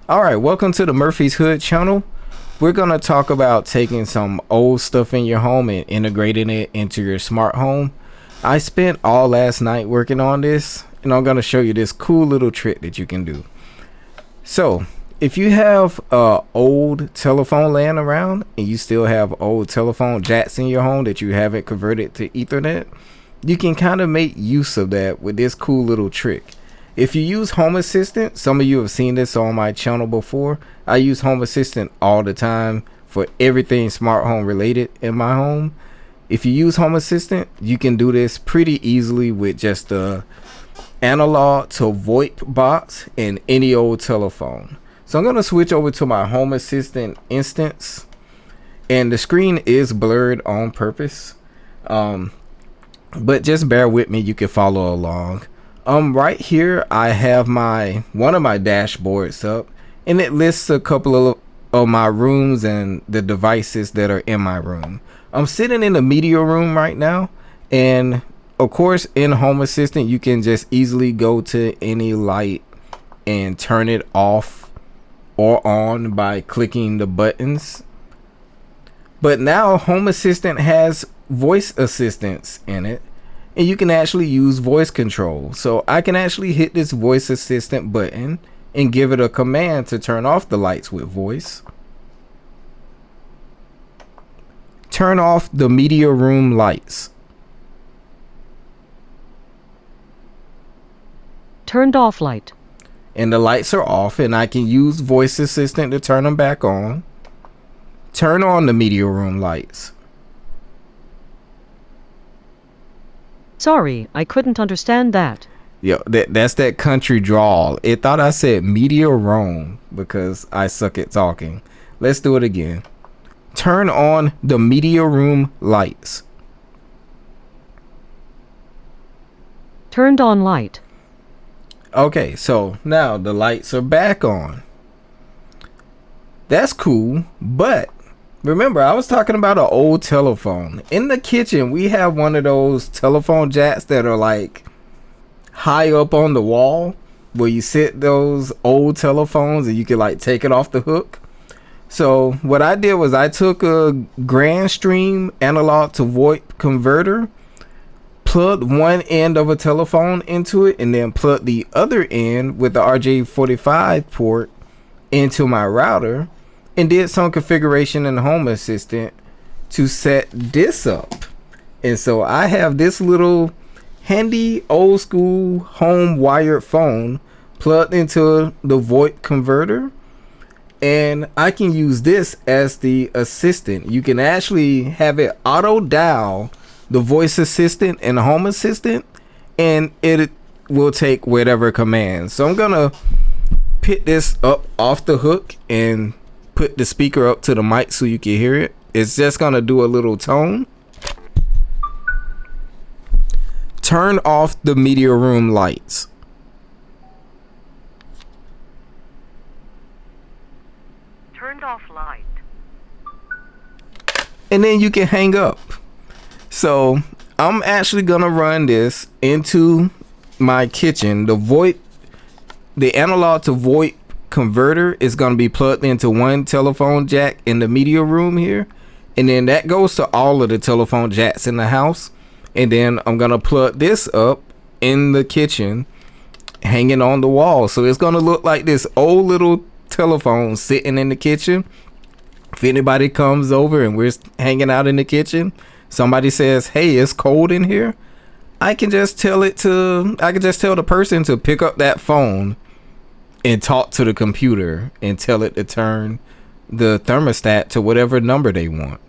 Alright, welcome to the Murphy's Hood channel. We're going to talk about taking some old stuff in your home and integrating it into your smart home. I spent all last night working on this, and I'm going to show you this cool little trick that you can do. So, if you have a old telephone laying around and you still have old telephone jacks in your home that you haven't converted to Ethernet, you can kind of make use of that with this cool little trick. If you use Home Assistant, some of you have seen this on my channel before. I use Home Assistant all the time for everything smart home related in my home. If you use Home Assistant, you can do this pretty easily with just the analog to VoIP box in any old telephone. So I'm going to switch over to my Home Assistant instance, and the screen is blurred on purpose, but just bear with me, you can follow along. Right here I have one of my dashboards up, and it lists a couple of my rooms and the devices that are in my room. I'm sitting in the media room right now, and of course in Home Assistant you can just easily go to any light and turn it off or on by clicking the buttons. But now Home Assistant has voice assistance in it, and you can actually use voice control. So I can actually hit this voice assistant button and give it a command to turn off the lights with voice. Turn off the media room lights. Turned off light. And the lights are off, and I can use voice assistant to turn them back on. Turn on the media room lights. Sorry, I couldn't understand that. Yo, that's that country drawl. It thought I said media room because I suck at talking. Let's do it again. Turn on the media room lights. Turned on light. Okay, so now the lights are back on. That's cool, but remember, I was talking about an old telephone. In the kitchen, we have one of those telephone jacks that are like high up on the wall where you sit those old telephones and you can like take it off the hook. So what I did was I took a Grandstream analog to VoIP converter, plugged one end of a telephone into it, and then plugged the other end with the RJ45 port into my router, and did some configuration in Home Assistant to set this up. And so I have this little handy old school home wired phone plugged into the VoIP converter, and I can use this as the assistant. You can actually have it auto dial the voice assistant and the Home Assistant, and it will take whatever commands. So I'm gonna pick this up off the hook and put the speaker up to the mic so you can hear it. It's just gonna do a little tone. Turn off the media room lights. Turned off light. And then you can hang up. So I'm actually gonna run this into my kitchen. The analog to VoIP converter is going to be plugged into one telephone jack in the media room here, and then that goes to all of the telephone jacks in the house. And then I'm going to plug this up in the kitchen, hanging on the wall, so it's going to look like this old little telephone sitting in the kitchen. If anybody comes over and we're hanging out in the kitchen, somebody says, "Hey, it's cold in here," I can just tell the person to pick up that phone and talk to the computer and tell it to turn the thermostat to whatever number they want.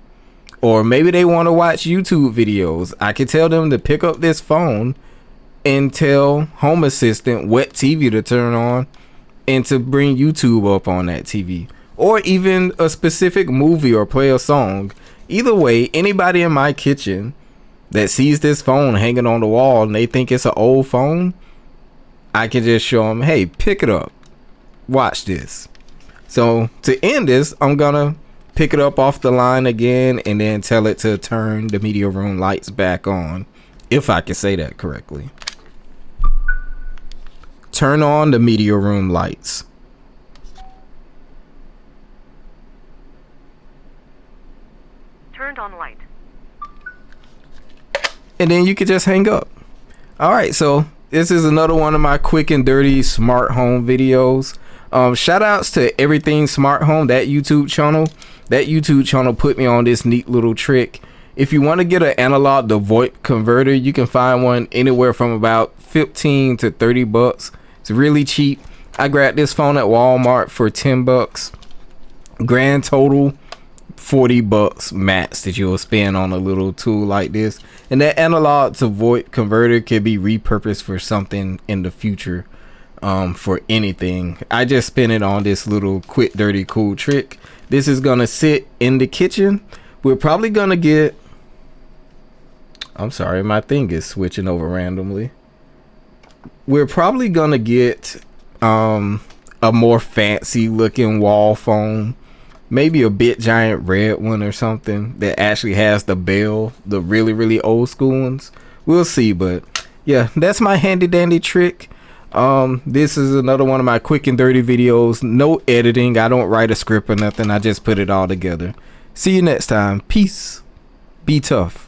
Or maybe they want to watch YouTube videos. I can tell them to pick up this phone and tell Home Assistant what TV to turn on and to bring YouTube up on that TV. Or even a specific movie or play a song. Either way, anybody in my kitchen that sees this phone hanging on the wall and they think it's an old phone, I can just show them, "Hey, pick it up. Watch this." So to end this, I'm gonna pick it up off the line again and then tell it to turn the media room lights back on, if I can say that correctly. Turn on the media room lights. Turned on light. And then you could just hang up. All right, so this is another one of my quick and dirty smart home videos. Shout outs to Everything Smart Home, that YouTube channel. That YouTube channel put me on this neat little trick. If you want to get an analog to VoIP converter, you can find one anywhere from about 15 to 30 bucks. It's really cheap. I grabbed this phone at Walmart for 10 bucks. Grand total 40 bucks max that you'll spend on a little tool like this. And that analog to VoIP converter can be repurposed for something in the future, for anything. I just spent it on this little quick dirty cool trick. This is gonna sit in the kitchen. We're probably gonna get, I'm sorry, my thing is switching over randomly. We're probably gonna get a more fancy looking wall phone, maybe a big giant red one or something that actually has the bell, the really old school ones. We'll see. But yeah, that's my handy dandy trick. This is another one of my quick and dirty videos. No editing. I don't write a script or nothing. I just put it all together. See you next time. Peace. Be tough.